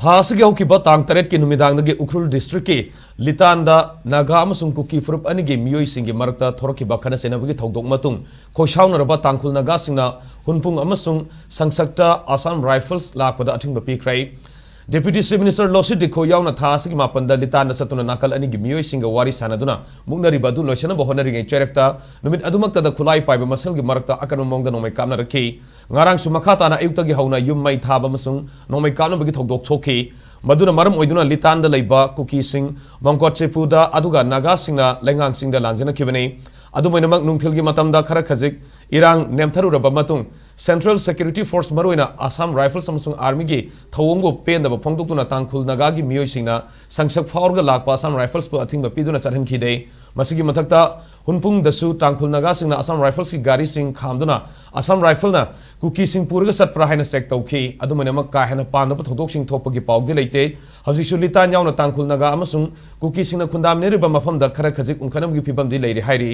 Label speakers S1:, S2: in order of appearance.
S1: थासगी हौकिबा तांग तरेट की नुमिदांगदगी उखरुल डिस्ट्रिक्ट की लितानदा नागा अमसुंग कुकी फुरुप अनिगी मियोई सिंगी मरकता थोरकिबा खनसेनबगी थौदोक मतुंग खोशाउनरबा तांगखुल नागा सिंगना हुनपुंग अमसुंग संसक्ता आसाम राइफल्स लाकपदा अथिंगबा पीख्रे Deputy Chief Minister Losit Dikho yauna thasigi mapanda litana satuna nakal ani gi miyoi singa wari sanaduna mugnari badu loisana bohonari ngai cherekta numit adumakta da khulai paiba masal gi marakta akan mongda nomai kamna rakhi ngarang su makhata na ayukta gi hauna yum mai thaba masung nomai kamna bagi thodok thoki maduna maram oiduna litanda leiba kuki sing mongkot chepuda aduga naga singna lengang singda lanjana kibani adumainamak nungthilgi matamda khara khajik irang nemtharu raba matung Central Security Force Maruina Assam Rifles Samsung Army gi thawongbo penda ba phongdokuna tangkhul naga gi miyoi singna sangsak faurga lakpa Assam Rifles pu athingba piduna charhan khide masigi mathakta hunpung dasu tangkhul naga singna Assam Rifles ki gari sing khamduna Assam Rifle na kuki sing purga satpra haina sek tawki adumana mak ka hena pandaba thodok sing thokpagi pawdi leite hawjiksu litan yauna tangkhul naga amasung kuki singna khundam neriba mafam da khara khajik unkanam gi phibam di leiri hairi